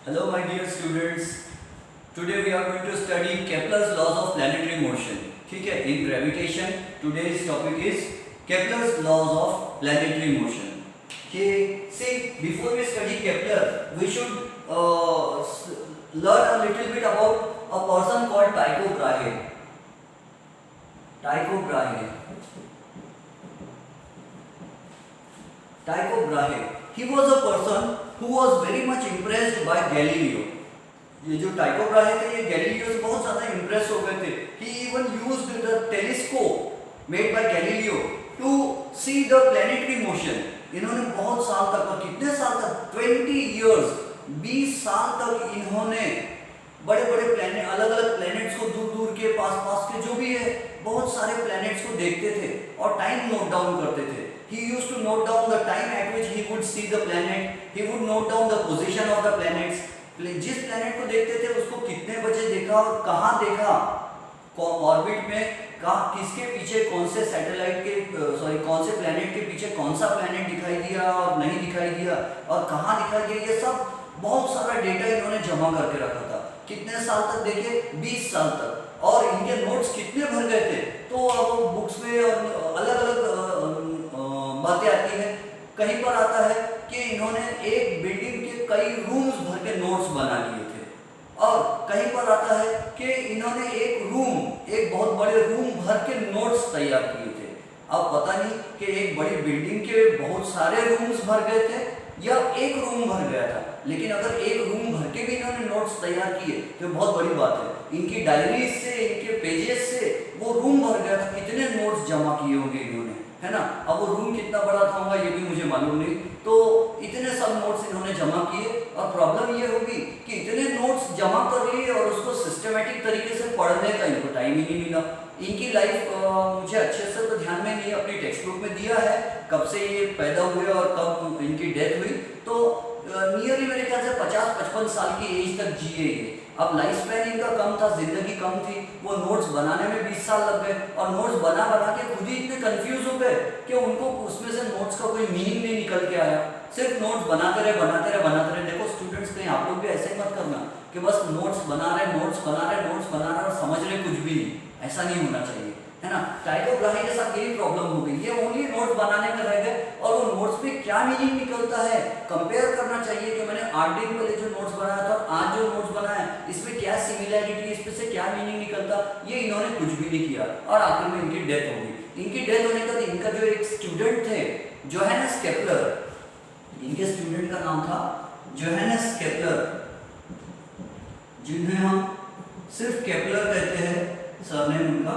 Hello my dear students. Today we are going to study Kepler's laws of planetary motion. ठीक है, in gravitation today's topic is Kepler's laws of planetary motion. Okay, see, before we study Kepler, we should learn a little bit about a person called Tycho Brahe. Tycho Brahe. Tycho Brahe. He was a person who was very much impressed by Galileo. ये जो टाइको Brahe थे ये Galileo से बहुत ज़्यादा impress हो गए थे. He even used the telescope made by Galileo to see the planetary motion. इन्होंने बहुत साल तक, और कितने साल तक, 20 years, 20 साल तक इन्होंने बड़े बड़े प्लैनेट, अलग अलग प्लैनेट्स को, दूर दूर के, पास पास के, जो भी है, बहुत सारे प्लैनेट्स को देखते थे और टाइम नोट डाउन करते थे. He used to note down the time at which he would see the planet. He would note down the position of the planets. जिस प्लैनेट को देखते थे उसको कितने बजे देखा और कहाँ देखा, ऑर्बिट में, कहाँ, किसके पीछे, कौन से सैटेलाइट के, कौन से प्लैनेट के पीछे कौन सा प्लैनेट दिखाई दिया और नहीं दिखाई दिया और कहाँ दिखाई दिया, ये सब बहुत सारा डेटा इन्होंने जमा करके रखा था. कितने साल तक देखे? 20 साल तक. और इनके नोट्स कितने भर गए थे, तो अब बुक्स में अलग अलग बातें आती है. कहीं पर आता है कि इन्होंने एक बिल्डिंग के कई रूम्स भर के नोट्स बना लिए थे, और कहीं पर आता है कि इन्होंने एक बहुत बड़े रूम भर के नोट्स तैयार किए थे. अब पता नहीं कि एक बड़ी बिल्डिंग के बहुत सारे रूम्स भर गए थे या एक रूम भर गया था, लेकिन अगर एक रूम भर के भी इन्होंने नोट्स तैयार किए तो बहुत बड़ी बात है. इनकी डायरीज से, इनके पेजेस से वो रूम भर गया था. कितने नोट्स जमा किए होंगे इन्होंने, है ना. अब वो रूम कितना बड़ा था होगा ये भी मुझे मालूम नहीं. तो इतने सब नोट्स इन्होंने जमा किए, और प्रॉब्लम ये होगी कि इतने नोट्स जमा कर लिए और उसको सिस्टमेटिक तरीके से पढ़ने का इनको टाइम ही नहीं मिला. इनकी लाइफ मुझे अच्छे से तो ध्यान में नहीं, अपनी टेक्स्ट बुक में दिया है कब से ये पैदा हुए और कब इनकी डेथ हुई. तो नियरली मेरे ख्याल से 50-55 साल की एज तक जिए ये. अब लाइफ स्पैन इनका कम था, जिंदगी कम थी. वो नोट्स बनाने में 20 साल लग गए, और नोट्स बना बना के खुद ही इतने कंफ्यूज हो गए कि उनको उसमें से नोट्स का कोई मीनिंग नहीं निकल के आया. सिर्फ नोट्स बनाते रहे. देखो स्टूडेंट्स, कहीं आप लोग भी ऐसे मत करना कि बस नोट्स बना रहे और समझ रहे कुछ भी नहीं. ऐसा नहीं होना चाहिए, है ना. टाइको ब्राहे के साथ यही प्रॉब्लम हो गई. ये ओनली नोट्स बनाने में रह गए, और वो नोट्स में क्या मीनिंग निकलता है कंपेयर करना चाहिए कि मैंने 8 दिन पहले जो नोट्स बनाया था और आज जो नोट्स बनाया इसमें क्या सिमिलैरिटी, इसमें से क्या मीनिंग निकलता, ये इन्होंने कुछ भी नहीं किया, और आखिर में इनकी डेथ हो गई. इनकी डेथ होने के बाद इनका जो एक स्टूडेंट थे, जोहानस केपलर, इनके स्टूडेंट का नाम था जोहानस केपलर, जिन्हें हम सिर्फ केपलर कहते हैं, सरनेम उनका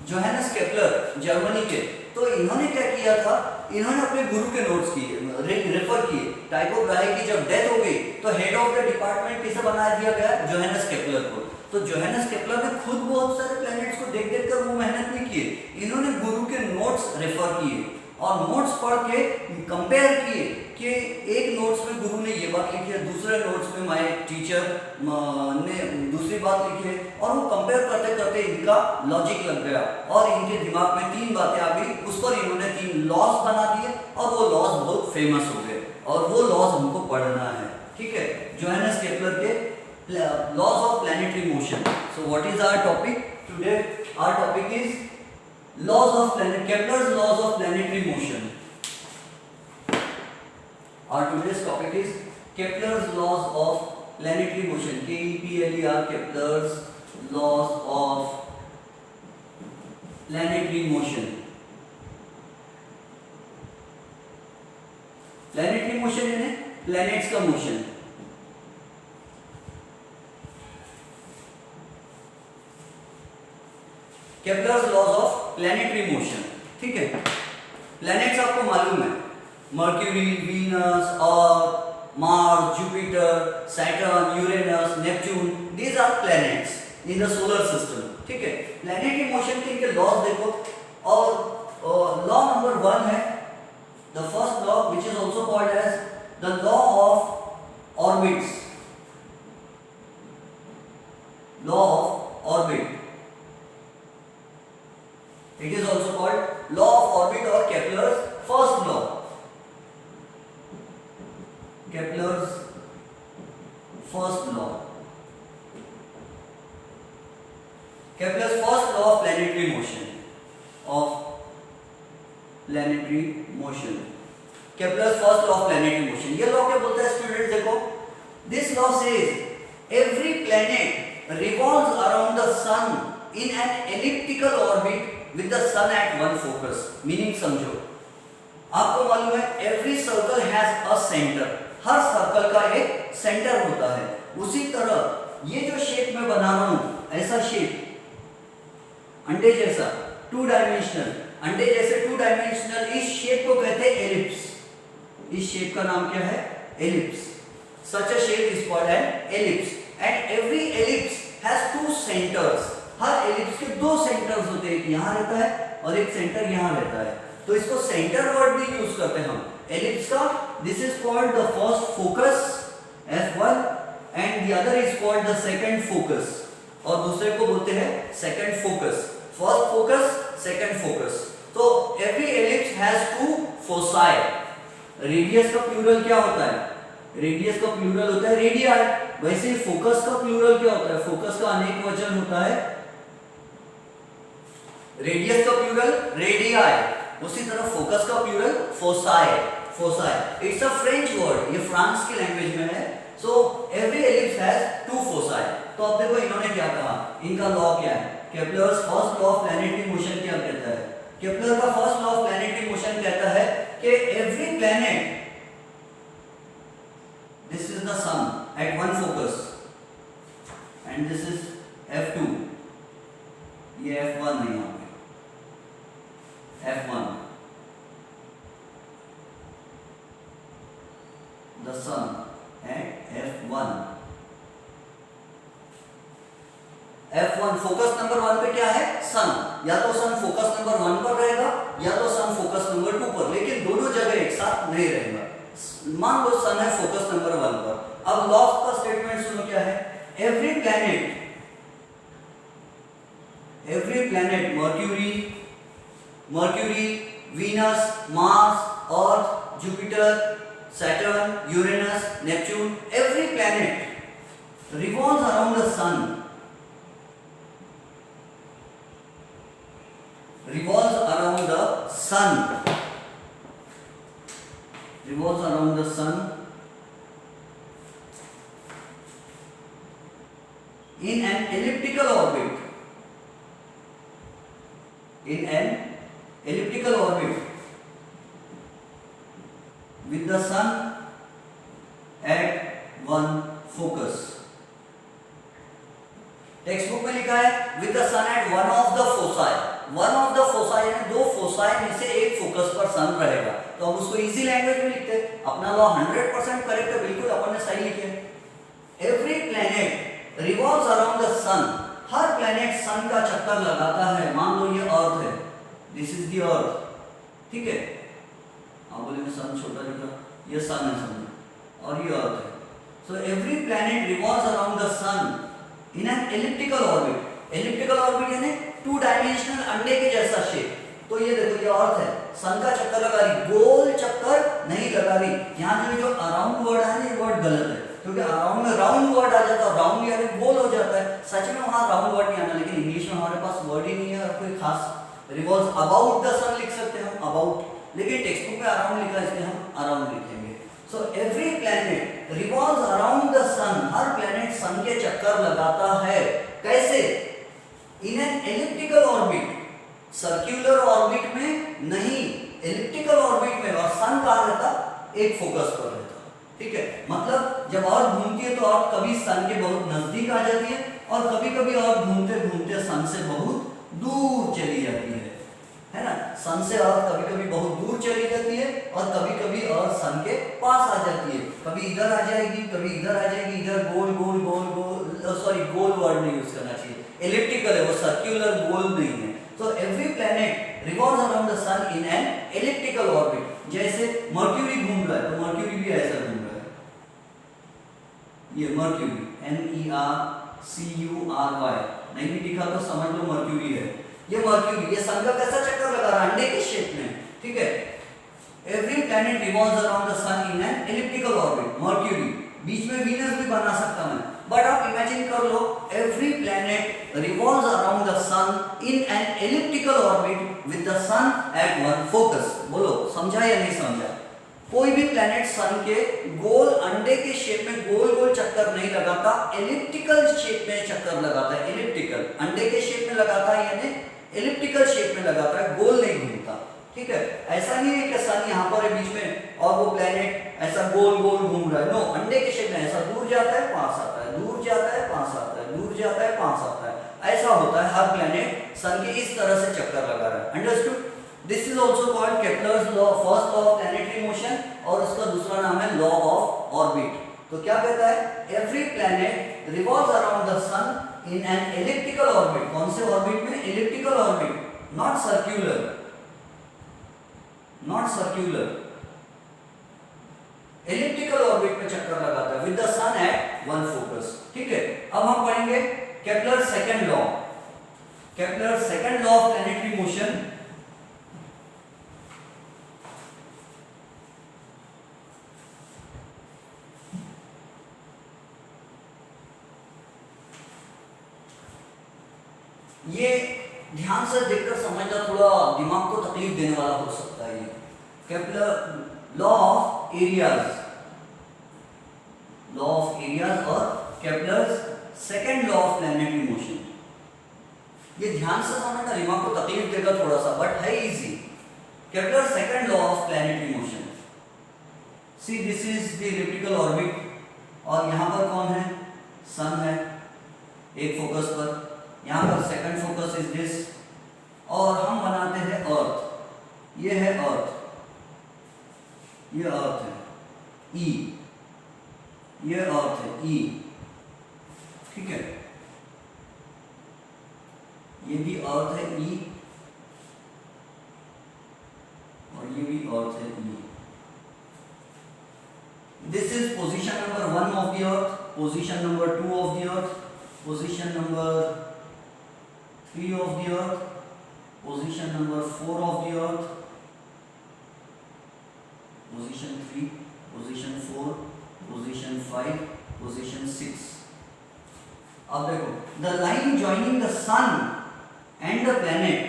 जोहानस केपलर, जर्मनी के. तो इन्होंने क्या किया था, इन्होंने अपने गुरु के नोट्स किए, रेफर किए. टाइको ब्राहे की जब डेथ हो गई तो हेड ऑफ द डिपार्टमेंट किसे बना दिया गया? जोहानस केपलर को. तो जोहानस केपलर ने खुद बहुत सारे प्लैनेट्स को देख देख कर वो मेहनत नहीं किए, इन्होंने गुरु के नोट्स रेफर किए और नोट्स पढ़ के कंपेयर किए कि एक नोट्स में गुरु ने ये बात लिखी है, दूसरे नोट्स में माय टीचर ने दूसरी बात लिखी है, और वो कंपेयर करते करते इनका लॉजिक लग गया और इनके दिमाग में 3 बातें आ गई. उस पर इन्होंने 3 लॉज बना दिए, और वो लॉज बहुत फेमस हो गए, और वो लॉज हमको पढ़ना है. ठीक है, जोहानस केपलर के laws of planetary motion. So what is our topic today? Our topic is laws of planet, Kepler's laws of planetary motion. Our today's topic is Kepler's laws of planetary motion. Kepler, Kepler's laws of planetary motion. Planetary motion यानी planets का motion. Kepler's laws of planetary motion. ठीक है, planets आपको मालूम है, Mercury, Venus, Earth, Mars, Jupiter, Saturn, Uranus, Neptune, these are planets in the solar system. ठीक है, planetary motion के इनके लॉज देखो, और लॉ नंबर 1 है the first law which is also called as the law of orbits. Law of orbit, it is also called law of orbit or Kepler's first law. Kepler's first law, Kepler's first law of planetary motion, Kepler's first law of planetary motion. ये law क्या बोलता है student? देखो, this law says every planet revolves around the sun in an elliptical orbit with the sun at one focus. Meaning समझो, आपको मालूम है every circle has a center, her circle का एक सेंटर होता है। उसी तरह ये जो शेप मैं बना रहा हूं, ऐसा शेप अंडे जैसा, टू डायमेंशनल, अंडे जैसे टू डायमेंशनल, इस शेप को कहते हैं एलिप्स। इस शेप का नाम क्या है? Ellipse. Such a shape is called an ellipse and every ellipse has two centres. Her ellipse के दो सेंटर्स होते हैं, एक यहाँ रहता है और एक सेंटर यहाँ रहता है, तो इसको सेंटर वर्ड भी यूज करते हैं हम एलिप्स का। This is called the first focus F1 and the other is called the second focus, और दूसरे को बोलते हैं second focus. First focus, second focus. तो every ellipse has two foci. Radius का प्लूरल क्या होता है? रेडियस का प्लूरल होता है रेडियाई। वैसे ही फोकस का प्लूरल क्या होता है? फोकस का अनेक वचन होता है, रेडियस का प्लूरल रेडियाई, उसी तरह फोकस का plural foci. Foci it's a French word, ये फ्रांस की लैंग्वेज में है। So every ellipse has two foci. तो अब देखो इन्होंने क्या कहा, इनका लॉ क्या है? Kepler's first law of planetary motion क्या कहता है? केप्लर का first law of planetary motion कहता है कि every planet, this is the sun at one focus and this is F2, ये F1 नहीं, यहाँ पे F1, the sun at F1। F1 focus number 1 पे क्या है? सन। या तो सन फोकस नंबर 1 पर रहेगा या तो सन फोकस नंबर 2 पर, लेकिन दोनों जगह एक साथ नहीं रहेगा। मान लो सन है फोकस नंबर 1 पर। अब लॉ का स्टेटमेंट सुनो क्या है? Every planet Mercury, Venus, Mars, Earth, Jupiter, Saturn, Uranus, Neptune, every planet revolves around the sun, revolves around the sun in an elliptical orbit, with the sun at one focus। Text book में लिखा है with the sun at one of the foci। One of the foci यानी दो foci में से एक focus पर सन रहेगा। तो हम उसको इजी लैंग्वेज में लिखते हैं। अपना लॉ 100% करेक्ट है, बिल्कुल अपन ने सही लिखे। Every planet revolves around the sun, हर प्लैनेट सन का चक्कर लगाता है। मान लो ये अर्थ है, दिस इज द अर्थ, ठीक है। आप बोलेंगे सन छोटा लिखा, ये सन है सन और ये अर्थ है। So every planet revolves around the sun in an elliptical orbit. Elliptical orbit यानी टू डायमेंशनल अंडे के जैसा शेप। तो ये देखो ये अर्थ है, सन का चक्कर लगा रही, गोल चक्कर नहीं लगा रही। यहाँ जो अराउंड वर्ड है ये वर्ड गलत है, क्योंकि अराउंड में राउंड वर्ड आ जाता है, राउंड यानी गोल हो जाता है। सच में वहाँ राउंड वर्ड नहीं आना, लेकिन इंग्लिश में हमारे पास वर्ड ही नहीं है और कोई खास। रिवॉल्व्स अबाउट द सन लिख सकते हैं हम, अबाउट, लेकिन टेक्स्ट बुक में अराउंड लिखा है इसलिए हम अराउंड लिखेंगे। So every planet revolves around the sun, हर प्लैनेट सन के चक्कर लगाता है। कैसे? In an elliptical orbit, circular orbit में नहीं, एलिप्टिकल ऑर्बिट में। और सन कहाँ रहता? एक फोकस पर रहता, ठीक है। मतलब जब अर्थ घूमती है तो अर्थ कभी सन के बहुत नजदीक आ जाती है और कभी कभी अर्थ घूमते घूमते सन से बहुत दूर चली जाती है ना। सन से अर्थ कभी कभी बहुत दूर चली जाती है और कभी कभी अर्थ सन के पास आ जाती है। कभी इधर आ जाएगी, कभी इधर आ जाएगी, इधर गोल गोल गोल गोल, सॉरी गोल वर्ड नहीं यूज करना चाहिए, एलिप्टिकल है वो, सर्कुलर गोल नहीं है। So every planet revolves around the sun in an elliptical orbit. जैसे मर्क्यूरी घूम रहा है तो मर्क्यूरी भी ऐसा घूम रहा है, ये मर्क्यूरी, MERCURY, नहीं भी दिखा तो समझ लो मर्क्यूरी है। ये मर्क्यूरी, ये सन का कैसा चक्कर लगा रहा है? अंडे के शेप में, ठीक है। Every planet revolves around the sun in an elliptical orbit. Mercury, बीच में वीनस भी बना सकता मैं, बट आप इमेजिन कर लो every planet revolves around the sun in an elliptical orbit with the sun at one focus. बोलो समझा या नहीं समझा? कोई भी प्लैनेट सन के गोल अंडे के शेप में गोल गोल चक्कर नहीं लगाता, एलिप्टिकल शेप में चक्कर लगाता है। एलिप्टिकल अंडे के शेप में लगाता है यानी एलिप्टिकल शेप में लगाता है, गोल नहीं घूमता। ठीक है, ऐसा नहीं है कि सन यहाँ पर है बीच में और वो प्लैनेट ऐसा गोल गोल घूम रहा है। नो, अंडे के शेप में ऐसा दूर जाता है पास आता है, दूर जाता है पास आता है, दूर जाता है पास आता है, ऐसा होता है। हर प्लैनेट सन के इस तरह से चक्कर लगा रहा है। Understood? This is also called Kepler's law, first law of planetary motion, और उसका दूसरा नाम है लॉ ऑफ ऑर्बिट। तो क्या कहता है? Every planet revolves around the sun in an elliptical orbit. कौन से ऑर्बिट में? Elliptical orbit, not circular, not circular, elliptical orbit में चक्कर लगाता है with the sun at one focus. ठीक है, अब हम पढ़ेंगे Kepler second law. Kepler second law of planetary motion. ये ध्यान से देखकर समझना, थोड़ा दिमाग को तकलीफ देने वाला हो सकता है। ये Kepler law of areas, law of areas और Kepler second law of planetary motion. ये ध्यान से समझना, दिमाग को तकलीफ देगा थोड़ा सा, बट है easy. Kepler second law of planetary motion. See this is the elliptical orbit, और यहाँ पर कौन है? सन है एक फोकस पर, यहाँ पर सेकंड फोकस इज दिस, और हम बनाते हैं अर्थ। ये है अर्थ, ये अर्थ है ई, ये अर्थ है ई। ठीक है, ये भी अर्थ है ई, और ये भी अर्थ है ई। This is position number 1 of the earth, position number 2 of the earth, position number 3 of the earth, position number 4 of the earth, position 3, position 4, position 5, position 6. अब देखो, the line joining the sun and the planet,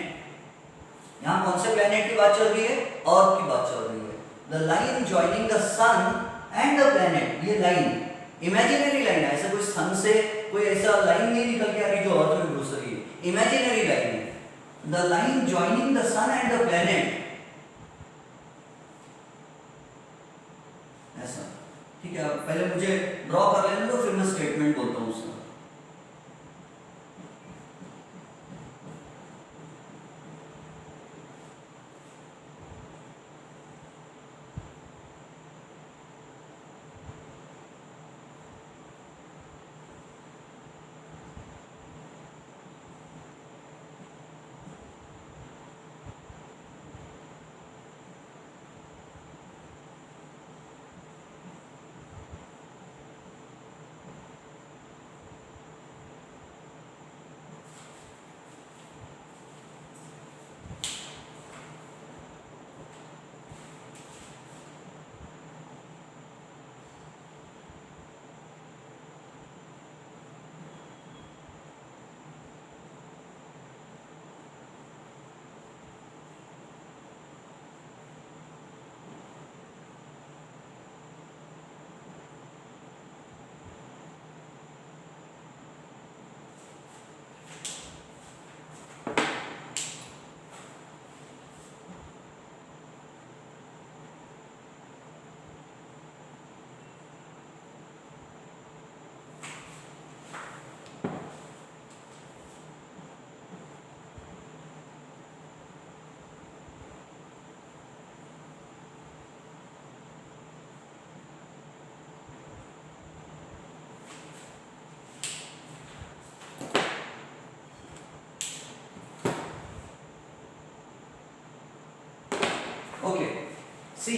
यहाँ कौन से planet की बात चल रही है? अर्थ की बात चल रही है। the line joining the sun and the planet, ये लाइन इमेजिनरी लाइन है, ऐसा कोई सन से कोई ऐसा लाइन नहीं निकल के आ रही जो अर्थ में घुस रही है, इमेजिनरी लाइन है। The line joining the sun and the planet, ऐसा। ठीक है, पहले मुझे ड्रॉ कर लेने दो, फिर मैं स्टेटमेंट बोलता हूँ उसका। ओके, सी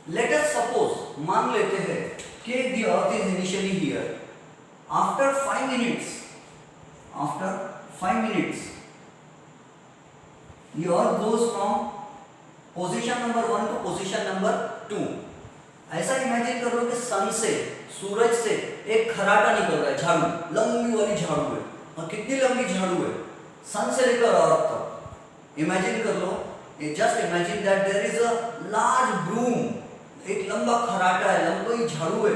लेट अस सपोज, मान लेते हैं कि the earth is initially here, after 5 minutes, after 5 minutes the earth goes from position number 1 to position number 2, ऐसा इमेजिन कर लो कि सन से, सूरज से एक खराटा निकल रहा है, झाड़ू, लंबी वाली झाड़ू है। और कितनी लंबी झाड़ू है, सन से लेकर अर्थ तक। इमेजिन कर लो, just imagine that there is a large broom, एक लंबा खराटा है, लंबी झाड़ू है,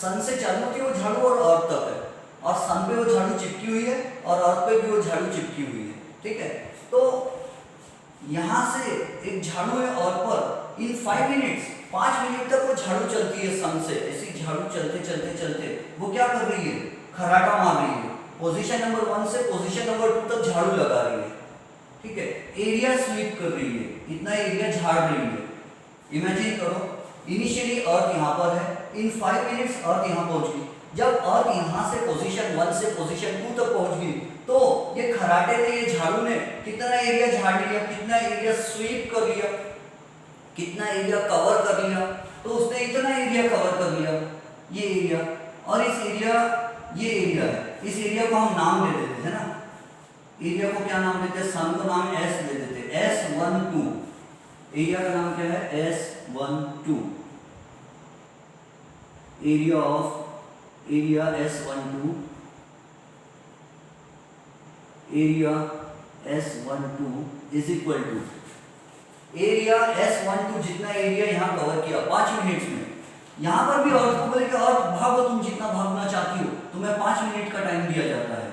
सन से चालू होती है वो झाड़ू और अर्थ तक है, और सन पे वो झाड़ू चिपकी हुई है और अर्थ पे भी वो झाड़ू चिपकी हुई है। ठीक है, तो यहां से एक झाड़ू है और पर इन 5 मिनट्स, 5 मिनट तक वो झाड़ू चलती है सन से, ऐसी झाड़ू चलते चलते चलते वो क्या कर रही है, खराटा मार रही है, पोजीशन नंबर 1 से पोजीशन नंबर 2 तक झाड़ू लगा रही है। ठीक है, एरिया स्वीप कर रही है, इतना एरिया झाड़ रही है। इमेजिन करो, इनिशियली अर्थ यहाँ पर है, इन 5 मिनट्स अर्थ यहाँ पहुंच गई। जब अर्थ यहाँ से पोजीशन 1 से पोजीशन 2 तक पहुंच गई तो ये खराटे ने, ये झाड़ू ने कितना एरिया झाड़ लिया, कितना एरिया स्वीप कर लिया, कितना एरिया कवर कर लिया। तो उसने इतना एरिया कवर कर लिया, ये एरिया, और इस एरिया, ये एरिया है, इस एरिया को हम नाम दे देते हैं ना, एरिया को क्या नाम देते हैं, सन को नाम एस दे देते हैं, S12। एरिया का नाम क्या है, S12, area of, area S12, area S12 is equal to area S12, जितना एरिया यहाँ कवर किया 5 मिनट्स में। यहाँ पर भी अर्थ को बोले कि अर्थ भागो, तुम जितना भागना चाहती हो, तुम्हें 5 मिनट का टाइम दिया जाता है।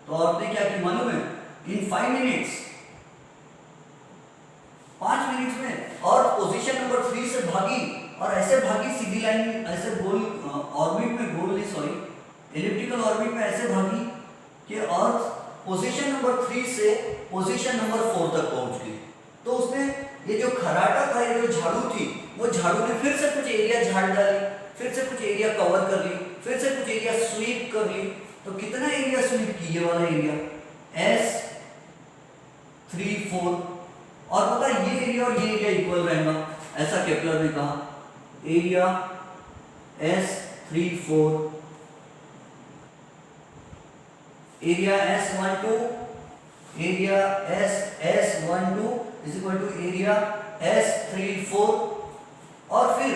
तो अर्थ ने क्या की मालूम है, इन 5 मिनट्स, 5 मिनट्स में अर्थ पोजीशन नंबर 3 से भागी, और ऐसे भागी सीधी लाइन, ऐसे गोल ऑर्बिट में, गोल नहीं सॉरी, एलिप्टिकल ऑर्बिट में ऐसे भागी कि अर्थ पोजीशन नंबर 3 से पोजीशन नंबर 4 तक पहुंच गई। तो उसने ये जो खराटा था, ये जो झाड़ू थी, वो झाड़ू ने फिर से कुछ एरिया झाड़ डाली, फिर से कुछ एरिया कवर कर ली, फिर से कुछ एरिया स्वीप कर ली। तो कितना एरिया स्वीप की, ये वाला एरिया S34, और पता ये एरिया और ये एरिया इक्वल रहेगा, ऐसा केपलर ने कहा। Area S34, area S12, area S12 is equal to area S34, और फिर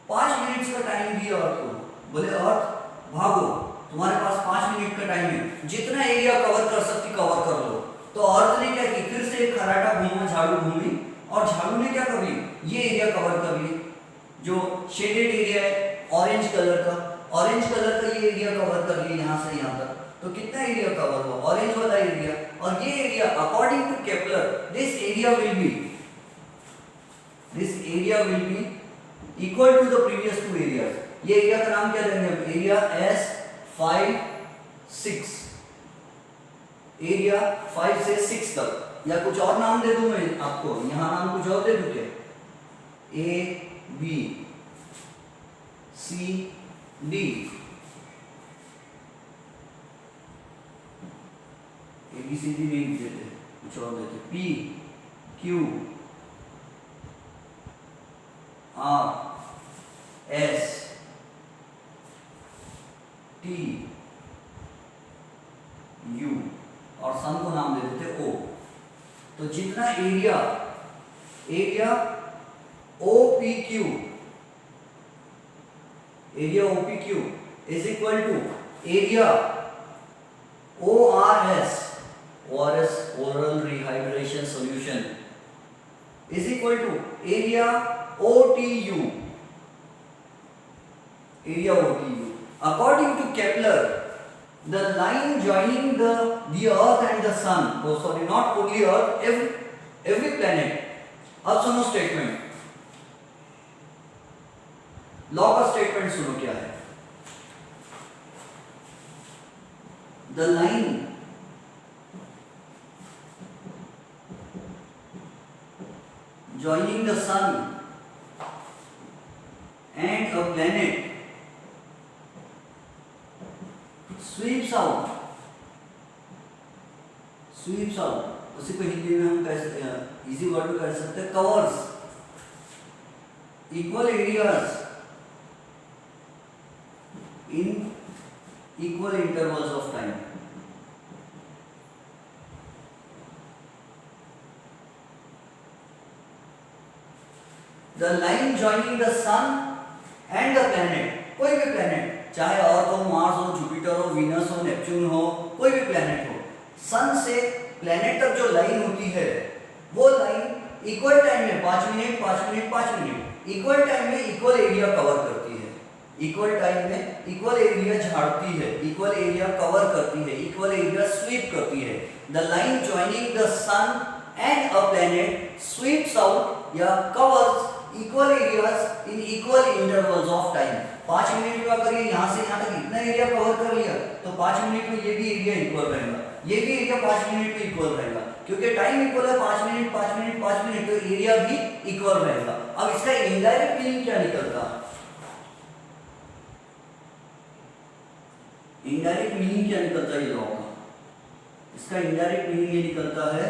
5 मिनट्स का टाइम दिया अर्थ को, बोले अर्थ भागो, तुम्हारे पास 5 मिनट का टाइम है, जितना एरिया कवर कर सकती कवर कर लो। तो अर्थ ने क्या की, फिर से एक खराटा घूमा, झाड़ू घूमी, और झाड़ू ने क्या कर ली, ये एरिया कवर कर ली, जो शेडेड एरिया है ऑरेंज कलर का, ऑरेंज कलर का ये एरिया कवर कर लिया यहाँ से यहाँ तक। तो कितना एरिया कवर हुआ, ऑरेंज वाला एरिया, और ये area according to Kepler, this area will be equal to the previous 2 areas. ये एरिया का नाम क्या देंगे हम, एरिया S56, एरिया 5 से 6 तक, या कुछ और नाम दे दूं मैं आपको, यहां नाम कुछ और दे दूं क्या, A, B, C, D, ABCD नहीं देते, कुछ और देते, P, Q, R, S, T, U, और सन को नाम दे देते O। तो जितना area, area OPQ, area OPQ is equal to area ORS, ORS oral rehydration solution is equal to area OTU, area OTU. According to Kepler, the line joining the earth and the sun, oh sorry, not only earth, every planet. अब सुनो statement, law का statement सुनो क्या है, the line joining the sun and a planet sweeps out, उसी को हिंदी में हम कह सकते हैं, इजी वर्ड में कह सकते हैं, covers equal areas in equal intervals of time. The line joining the sun and the planet, कोई भी प्लैनेट, चाहे अर्थ हो, मार्स हो, जुपिटर हो, वीनस हो, नेपच्यून हो, कोई भी प्लैनेट हो, सन से प्लैनेट तक जो लाइन होती है वो लाइन इक्वल टाइम में 5 minute 5 minute 5 minute equal time में इक्वल एरिया कवर करती है, इक्वल टाइम में इक्वल एरिया झाड़ती है, इक्वल एरिया कवर करती है, इक्वल एरिया स्वीप करती है। The line joining the sun and a planet sweeps out या covers equal areas in equal intervals of time. 5 minute में अगर ये यहाँ से यहाँ तक इतना एरिया कवर कर लिया तो 5 मिनट में ये भी एरिया इक्वल रहेगा, ये भी एरिया 5 मिनट में इक्वल रहेगा, क्योंकि टाइम इक्वल है 5 मिनट 5 मिनट 5 मिनट, तो एरिया भी इक्वल रहेगा। अब इसका इनडायरेक्ट मीनिंग क्या निकलता है? इनडायरेक्ट मीनिंग क्या निकलता है ये लॉ का? इसका इनडायरेक्ट मीनिंग ये निकलता है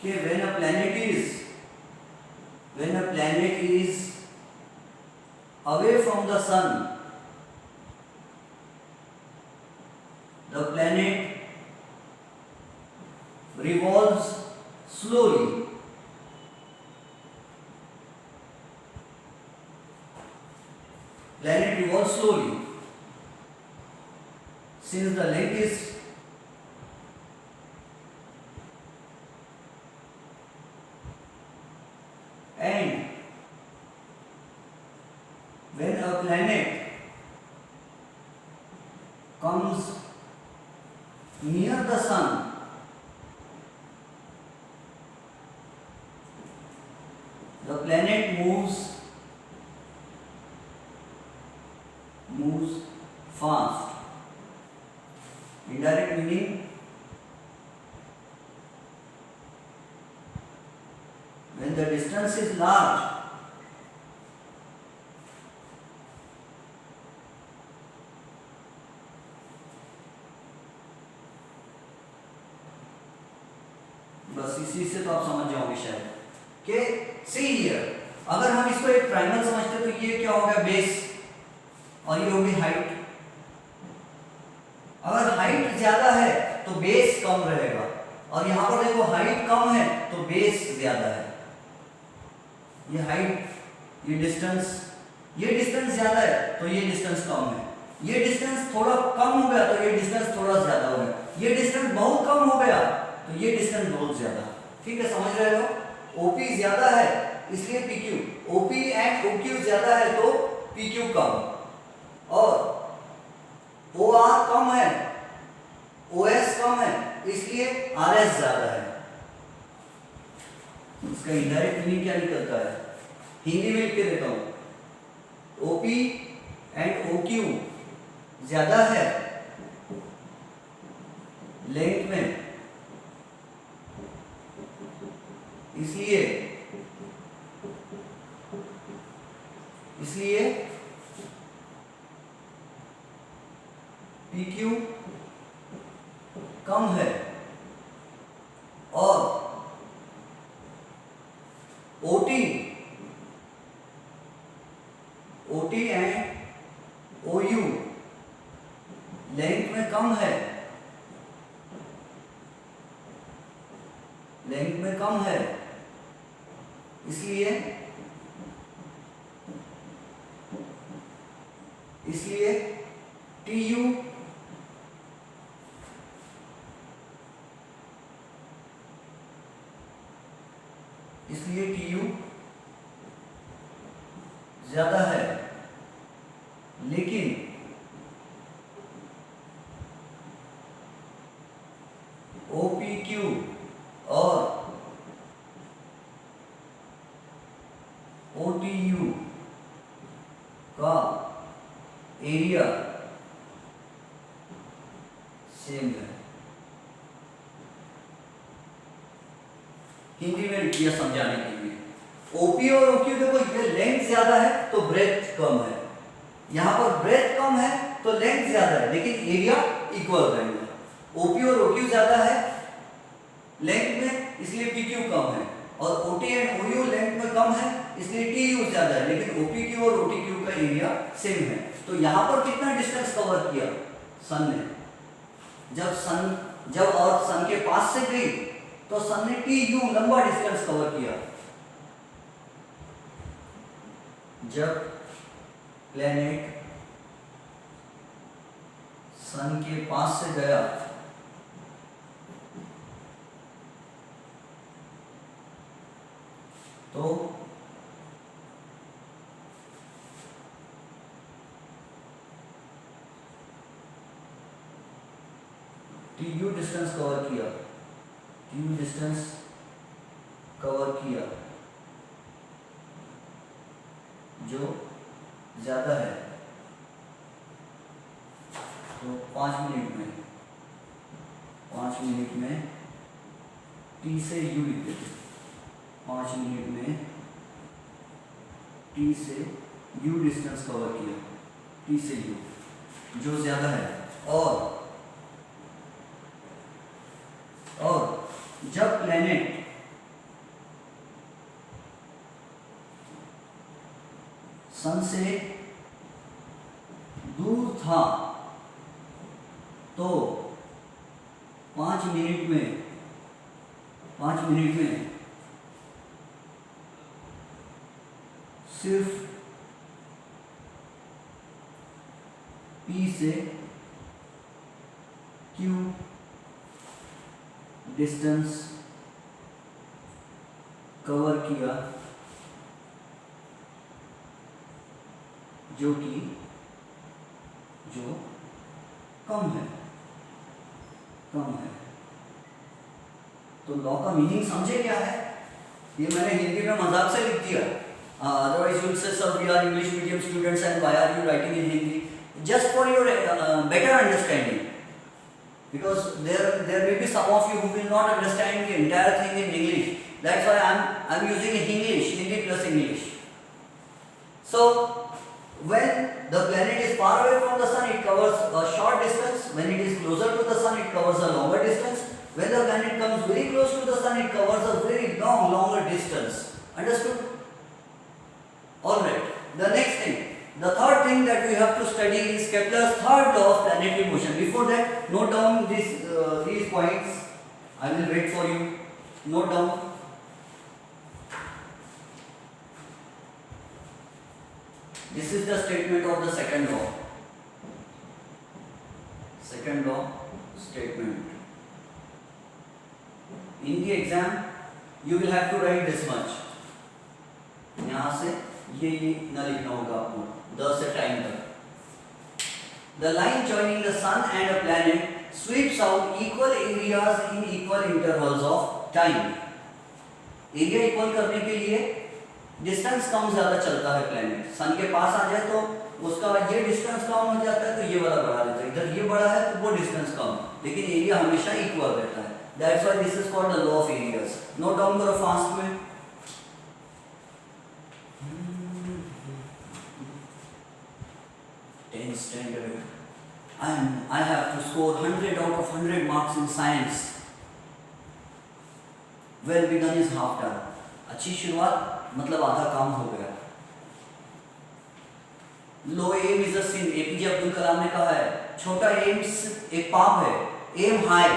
कि when a planet is away from the sun, the planet revolves slowly. Planet revolves slowly since the length is and when a planet comes near the sun, the planet moves fast. Indirect meaning, when the distance is large, बस इसी से तो आप समझ जाओगे शायद कि see here, अगर हम इसको एक ट्रायंगल समझते तो ये क्या हो गया? बेस, और ये होगी हाइट। अगर हाइट ज्यादा है तो बेस कम रहेगा, और यहां पर देखो हाइट कम है तो बेस ज्यादा है। ये हाइट, ये डिस्टेंस ज्यादा है तो ये डिस्टेंस कम है, ये डिस्टेंस थोड़ा कम हो गया तो ये डिस्टेंस थोड़ा ज्यादा हो गया, ये डिस्टेंस बहुत कम हो गया तो ये डिस्टेंस बहुत ज्यादा। ठीक है, समझ रहे हो? OP ज्यादा है इसलिए PQ, OP एंड OQ ज्यादा है तो PQ कम, और OR कम है, OS कम है इसलिए RS ज्यादा है। इसका इनडायरेक्ट मीनिंग क्या निकलता है? हिंदी में लिख के देता हूं, OP एंड OQ ज्यादा है लेंथ में, इसलिए PQ कम है, और OT एंड OU लेंथ में कम है, इसलिए TU ज्यादा है, लेकिन OPQ और OTU का एरिया सेम है। हिंदी में लिखिए समझाने के लिए, OP और OQ देखो, ये लेंथ ज्यादा है तो ब्रेथ कम है, यहां पर ब्रेथ कम है तो लेंथ ज्यादा है, लेकिन एरिया इक्वल रहेगा। OP और OQ ज्यादा है लेंथ में इसलिए PQ कम है, और OT एंड OU लेंथ में कम है इसलिए TU ज्यादा है, लेकिन OPQ और OTQ का एरिया सेम है। तो यहां पर कितना डिस्टेंस कवर किया सन ने? जब अर्थ सन के पास से गई तो सन ने TU लंबा डिस्टेंस कवर किया, जब प्लेनेट सन के पास से गया तो TU डिस्टेंस कवर किया जो ज़्यादा है, तो 5 मिनट में T से U लिख देते। 5 मिनट में T से U डिस्टेंस कवर किया, T से U जो ज़्यादा है। और जब प्लेनेट सन से दूर था तो 5 मिनट में सिर्फ P से Q डिस्टेंस कवर किया जो कम है। तो लॉ का मीनिंग समझे क्या है? ये मैंने हिंदी में मजाक से लिख दिया, otherwise you will say sir we are English medium students and why are you writing in Hindi? Just for your better understanding, because there may be some of you who will not understand the entire thing in English. That's why I'm using English, Hindi plus English. So when the planet is far away from the sun, it covers a short distance. When it is closer to the sun, it covers a longer distance. When the planet comes very close to the sun, it covers a very longer distance. Understood? Alright. The next thing, the third thing that we have to study is Kepler's third law of planetary motion. Before that, note down these points. I will wait for you. Note down. This is the statement of the second law. Second law statement. In the exam, you will have to write this much. यहाँ से ये ना लिखना होगा आपको 10 से time तक. The line joining the sun and a planet sweeps out equal areas in equal intervals of time. Area equal करने के लिए डिस्टेंस कम ज़्यादा चलता है प्लेनेट. सन के पास आ जाए तो उसका ये डिस्टेंस कम हो जाता है तो ये वाला बढ़ा देता है. इधर ये बड़ा है तो वो डिस्टेंस कम, लेकिन एरिया हमेशा इक्वल रहता है. That's why this is called the law of areas. Note down करो फास्ट में. 10th standard and I have to score 100 out of 100 marks in science. Well begun is half done. अच्छी शुरुआत मतलब आधा काम हो गया. Low aim is a sin. APJ Abdul Kalam ने कहा है छोटा एम एक पाप है. Aim high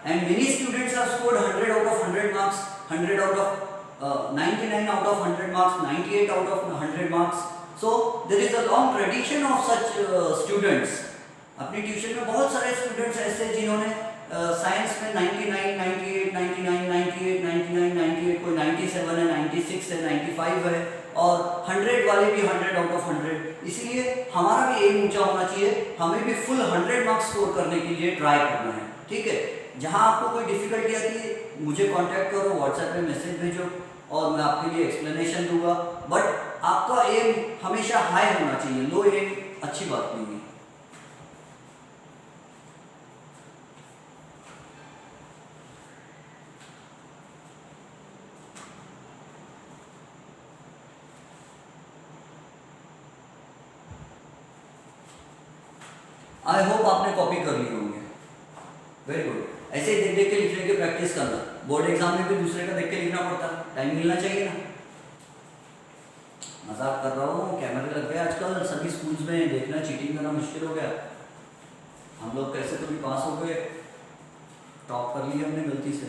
and many students have scored 100 out of 100 marks, 100 out of 99 out of 100 marks, 98 out of 100 marks. So there is a long tradition of such students. अपनी tuition में बहुत सारे स्टूडेंट्स ऐसे जिन्होंने साइंस में 99, 98, 99, 98, 99, 98, कोई 97 है, 96 है, 95 है और 100 वाले भी 100 आउट ऑफ 100. इसलिए हमारा भी एम ऊंचा होना चाहिए. हमें भी फुल 100 मार्क्स स्कोर करने के लिए ट्राई करना है. ठीक है. जहाँ आपको कोई डिफिकल्टी आती है मुझे कांटेक्ट करो, व्हाट्सएप पे मैसेज भेजो और मैं आपके लिए एक्सप्लेनेशन दूंगा. बट आपका एम हमेशा हाई होना चाहिए. लो एम अच्छी बात नहीं है. आई होप आपने कॉपी कर ली होंगे. Very good. ऐसे ही देख देख के लिखने की प्रैक्टिस करना. बोर्ड एग्जाम में भी दूसरे का देख के लिखना पड़ता. टाइम मिलना चाहिए ना. मजाक कर रहा हूँ. कैमरे लग गए आजकल सभी स्कूल्स में. देखना चीटिंग करना मुश्किल हो गया. हम लोग कैसे तो भी पास हो गए. टॉप कर लिया हमने गलती से.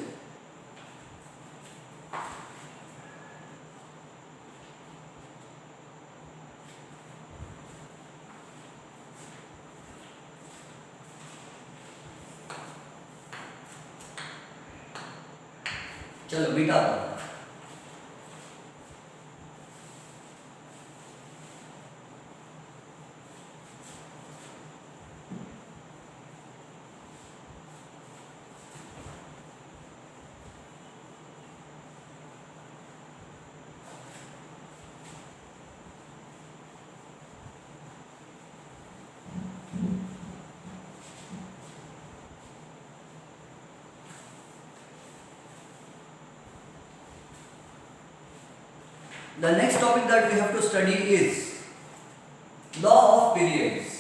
चलो बीटा पर। The next topic that we have to study is law of periods.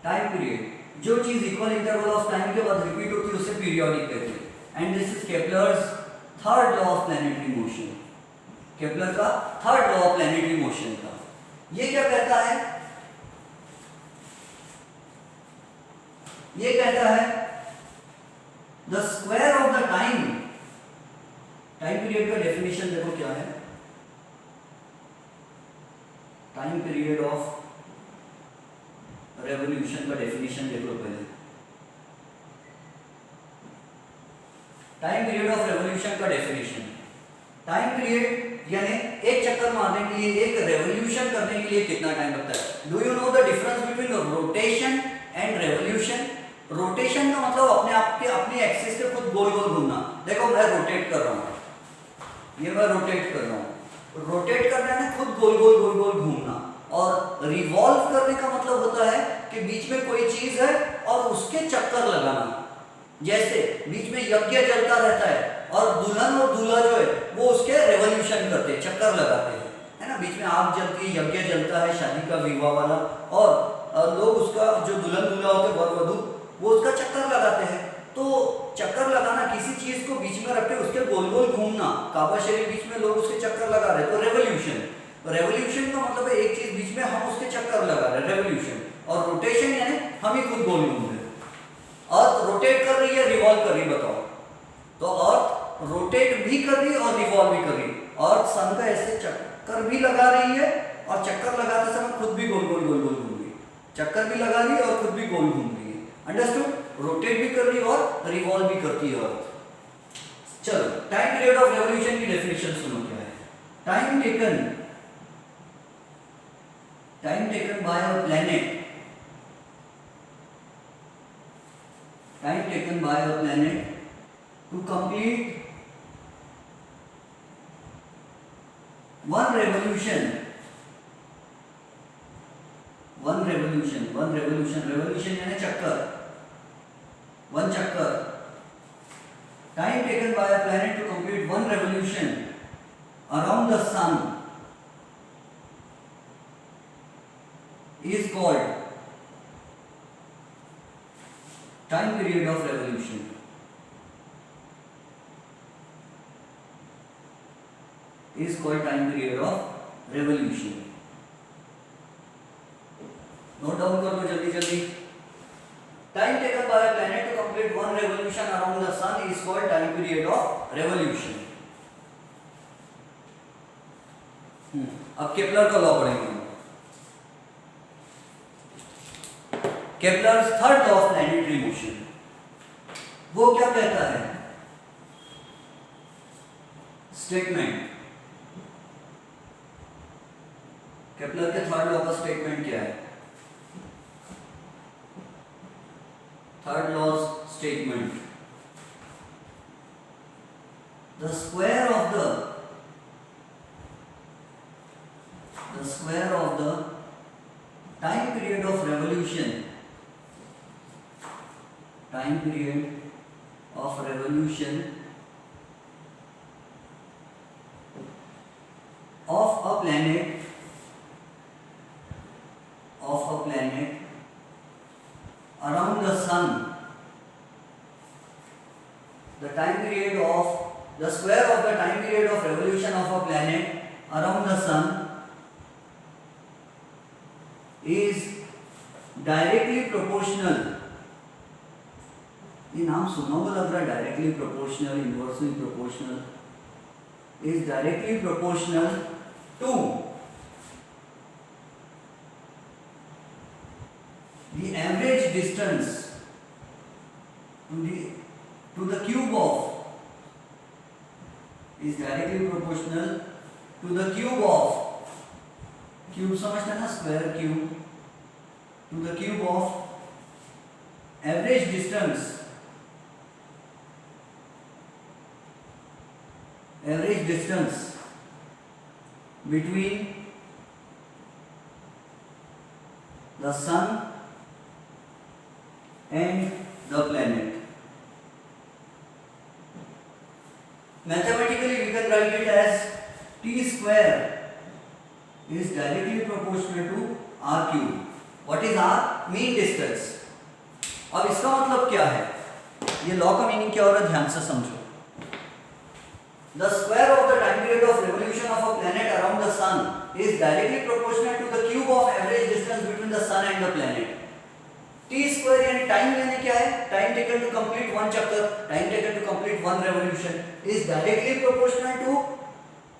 Time period, जो चीज इक्वल इंटरवल ऑफ टाइम के बाद रिपीट होती है उसे पीरियोडिक कहते हैं। And this is Kepler's third law of planetary motion. Kepler का third law of planetary motion का ये क्या कहता है? ये कहता है the square of the time. Time period का डेफिनेशन देखो क्या है। टाइम पीरियड ऑफ रेवोल्यूशन का डेफिनेशन देख लो पहले। टाइम पीरियड ऑफ रेवोल्यूशन का डेफिनेशन, टाइम पीरियड यानी एक चक्कर मारने के लिए, एक रेवोल्यूशन करने के लिए कितना टाइम लगता है। Do you know the difference between rotation and revolution? Rotation का मतलब अपने आप के अपनी एक्सिस के खुद गोल गोल घूमना। देखो मैं रोटेट कर रहा हूँ, ये मैं रोटेट कर रहा हूँ। रोटेट करना है खुद गोल गोल गोल गोल घूमना। और रिवॉल्व करने का मतलब होता है कि बीच में कोई चीज है और उसके चक्कर लगाना। जैसे बीच में यज्ञ चलता रहता है और दुल्हन और दूल्हा जो है वो उसके रेवोल्यूशन करते हैं, चक्कर लगाते हैं, है ना। बीच में आग जलती है, यज्ञ जलता है शादी का, विवाह वाला, और लोग उसका जो दुल्हन दूल्हा होते हैं वर वधू वो उसका चक्कर लगाते हैं। तो चक्कर लगाना, किसी चीज को बीच में रख के उसके गोल गोल घूमना। काबा शरीफ बीच में लोग उसके चक्कर लगा रहे हैं, तो रेवोल्यूशन। रेवोल्यूशन का मतलब है एक चीज बीच में हम उसके चक्कर लगा रहे हैं, रेवोल्यूशन। और रोटेशन यानी हम ही खुद गोल घूम रहे हैं। अर्थ रोटेट कर रही है, रिवॉल्व कर रही है, बताओ। तो अर्थ रोटेट भी कर रही है और रिवॉल्व भी कर रही है। अर्थ सन का ऐसे चक्कर भी लगा रही है और चक्कर लगाते समय खुद भी गोल गोल गोल गोल घूम रही है। चक्कर भी लगा रही है और खुद भी गोल घूम रही है। अंडरस्टूड? रोटेट भी कर रही है और रिवॉल्व भी करती है अर्थ। चलो टाइम पीरियड ऑफ रेवोल्यूशन की डेफिनेशन सुनो क्या है। Time taken by a planet, time taken by a planet to complete one revolution यानी चक्कर, one चक्कर। Time taken by a planet to complete one revolution around the sun is called time period of revolution। is called time period of revolution। Note down कर लो जल्दी जल्दी। Time taken by a planet to complete one revolution around the sun is called time period of revolution. अब Kepler का law पढ़ेंगे हम। Kepler's third law of planetary motion, वो क्या कहता है? स्टेटमेंट, केपलर के थर्ड लॉ का स्टेटमेंट क्या है? Third law statement, the square of the time period of revolution, time period of revolution of a planet around the sun, the square of the time period of revolution of a planet around the sun is directly proportional। ये नाम सुना हुआ लग रहा है, directly proportional, inversely proportional. Is directly proportional to the average distance to the cube of is directly proportional to the cube of, cube समझते हैं ना, square cube, to the cube of average distance between the sun and the planet. Mathematically we can write it as t square is directly proportional to r cube. What is r? Mean distance. अब इसका मतलब क्या है, ये law का meaning क्या हो रहा है, ध्यान से समझो. The square of the time period of revolution of a planet around the sun is directly proportional to the cube of average distance between the sun and the planet. T square यानी time यानी क्या है, time taken to complete one चक्कर, time taken to complete one revolution is directly proportional to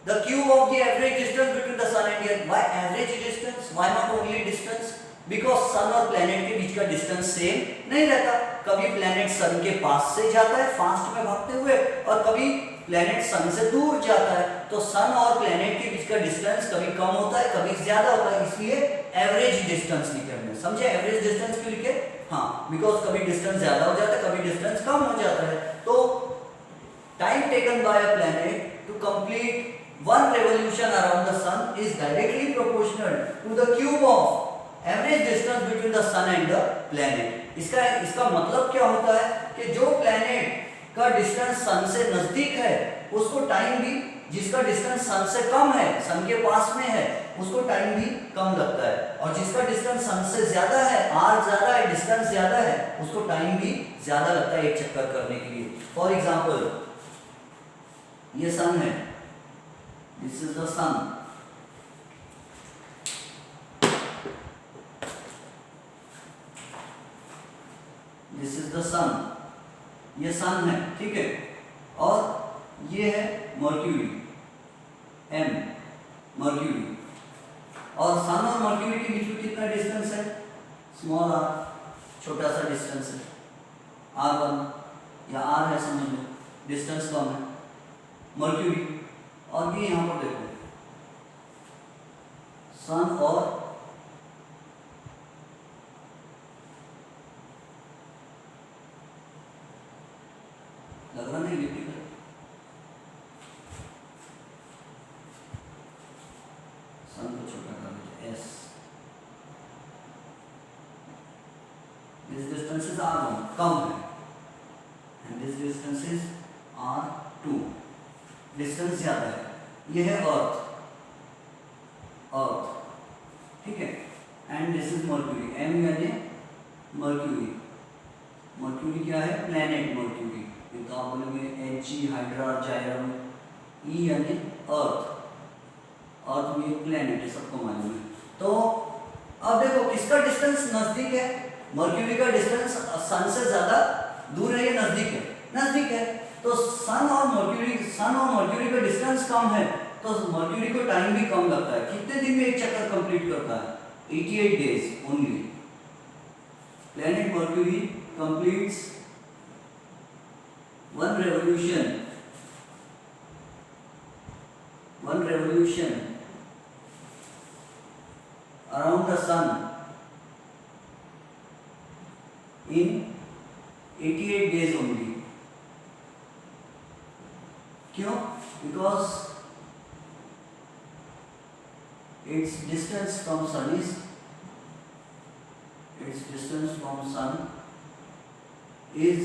the cube of the average distance between the sun and earth. Why average distance? Why not only distance? Because sun और planet के बीच का distance same नहीं रहता. कभी planet sun के पास से जाता है फास्ट में भागते हुए, और कभी planet sun से दूर जाता है. तो sun और planet के बीच का distance कभी कम होता है, कभी ज्यादा होता है, इसलिए average distance लिखे हमने. समझे average distance क्यों लिखे? हाँ, because कभी distance ज्यादा हो जाता है, कभी distance कम हो जाता है. तो time taken by a planet to complete one revolution around the sun is directly proportional to the cube of average distance between the sun and the planet. इसका मतलब क्या होता है कि जो planet का distance sun से नजदीक है उसको टाइम भी, जिसका डिस्टेंस सन से कम है, सन के पास में है, उसको टाइम भी कम लगता है, और जिसका डिस्टेंस सन से ज्यादा है, आर ज्यादा है, डिस्टेंस ज्यादा है, उसको टाइम भी ज्यादा लगता है एक चक्कर करने के लिए. फॉर एग्जाम्पल ये सन है, this is the sun, this is the sun, ये सन है, ठीक है, और ये है मर्क्यूरी, एम मर्क्यूरी, और सन और मर्क्यूरी के बीच में कितना डिस्टेंस है, स्मॉल आर, छोटा सा डिस्टेंस है, R1 या R है समझ लो, डिस्टेंस कम है, मर्क्यूरी, और ये यहाँ पर देखो सन और लग रहा नहीं इलेक्ट्रिकल, सन को छोटा कर दीजिए, S, this distance is R1 कम है, and this distance is R2 distance ज्यादा है. ये है अर्थ, अर्थ, ठीक है, and this is Mercury, M यानी मर्क्यूरी, मर्क्यूरी क्या है, प्लैनेट मर्क्यूरी, तो आप बोलेंगे He हाइड्रा जायरम, ई यानी अर्थ, अर्थ भी एक प्लैनेट है, सबको मालूम है. तो अब देखो किसका डिस्टेंस नजदीक है, मर्क्यूरी का डिस्टेंस सन से ज्यादा दूर है या नजदीक है, नजदीक है. तो सन और मर्क्यूरी का डिस्टेंस कम है, तो मर्क्यूरी को टाइम भी कम लगता है. कितने दिन में एक चक्कर कंप्लीट करता है, 88 days only. Planet mercury completes one revolution around the sun in 88 days only. क्यों? Because its distance from sun is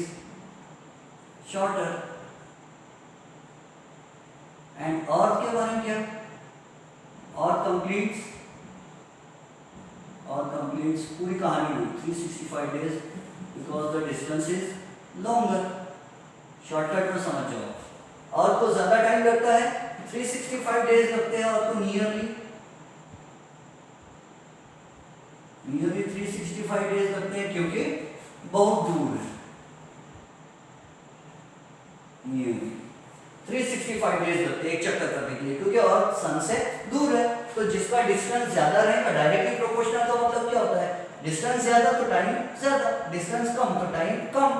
shorter. And earth के बारे में क्या, अर्थ कंप्लीट्स पूरी कहानी हुई 365 days, because the distance is longer. Shortcut में समझ जाओ, अर्थ को ज्यादा टाइम लगता है, 365 डेज लगते हैं अर्थ को नियरली 365 डेज लगते हैं, क्योंकि बहुत दूर है, नियरली 365 डेज लगते हैं एक चक्कर करने के लिए, क्योंकि अर्थ सन से दूर है. तो जिसका डिस्टेंस ज्यादा रहेगा, डायरेक्टली प्रोपोर्शनल का मतलब क्या होता है, डिस्टेंस ज्यादा तो टाइम ज्यादा, डिस्टेंस कम तो टाइम कम.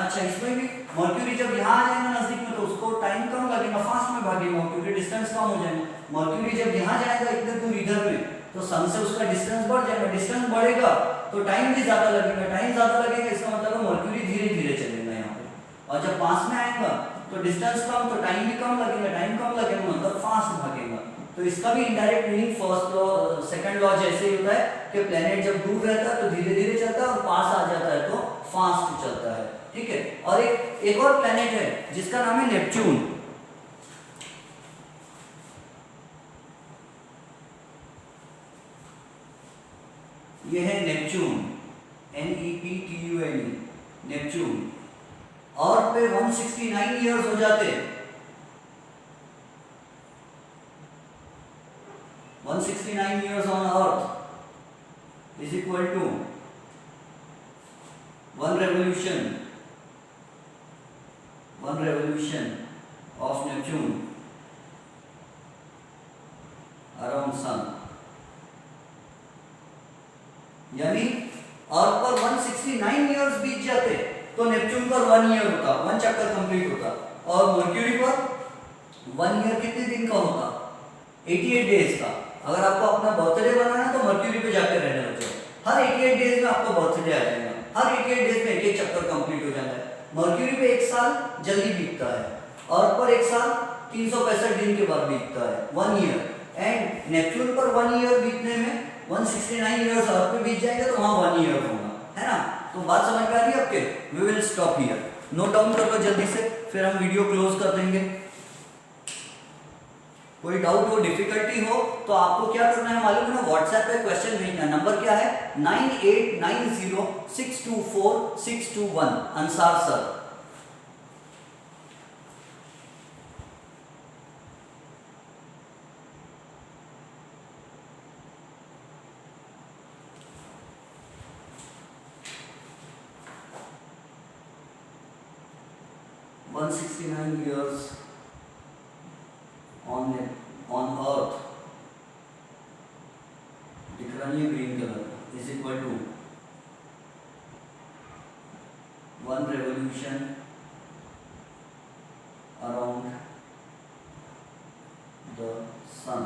अच्छा, इसमें भी मर्क्यूरी जब यहाँ आ जाएगा नजदीक में तो उसको टाइम कम लगेगा, फास्ट में भागेगा क्योंकि डिस्टेंस कम हो जाएगा। मर्क्यूरी जब यहाँ जाएगा इतने दूर इधर में तो सन से उसका डिस्टेंस बढ़ जाएगा, डिस्टेंस बढ़ेगा तो टाइम भी ज्यादा लगेगा, टाइम ज्यादा लगेगा इसका मतलब है मर्क्यूरी धीरे धीरे चलेगा यहाँ पे, और जब पास में आएगा तो डिस्टेंस कम तो टाइम भी कम लगेगा, टाइम कम लगेगा मतलब फास्ट भागेगा। तो इसका भी indirect meaning first law second law जैसे ही होता है कि प्लेनेट जब दूर रहता है तो धीरे धीरे चलता है और पास आ जाता है तो फास्ट चलता है, ठीक है। और एक और प्लेनेट है जिसका नाम है नेपच्यून। ये है नेपच्यून, NEPTUNE, नेपच्यून। और पे 169 इयर्स हो जाते, 169 years on earth is equal to one revolution of Neptune around sun। यानी अर्थ पर 169 इयर्स बीत जाते तो नेपच्यून पर 1 ईयर होता, 1 चक्कर कंप्लीट होता, और मर्क्यूरी पर 1 ईयर कितने दिन का होता, 88 डेज का। अगर आपको अपना बर्थडे बनाना है तो मर्क्यूरी पे जाकर रहने लग जाओ, हर 88 डेज में आपको बर्थडे आ जाएगा, हर 88 डेज में एक एक चक्कर कंप्लीट हो जाता है। मर्क्यूरी पे एक साल जल्दी बीतता है, अर्थ पर एक साल 365 दिन के बाद बीतता है, 1 ईयर। एंड नेपच्यून पर 1 ईयर बीतने में 169 इयर्स अर्थ पे बीत जाएगा तो वहां 1 ईयर होगा, है ना। तो बात समझ में आ रही है आपके? We will stop here, note down कर लो जल्दी से, फिर हम वीडियो क्लोज कर देंगे। कोई डाउट हो, डिफिकल्टी हो तो आपको क्या करना है मालूम है ना, व्हाट्सएप पे क्वेश्चन भेजना। नंबर क्या है? 9890624621, Ansar sir. One 69 years on earth, दिख रहा नहीं है green colour, is equal to 1 revolution around the sun।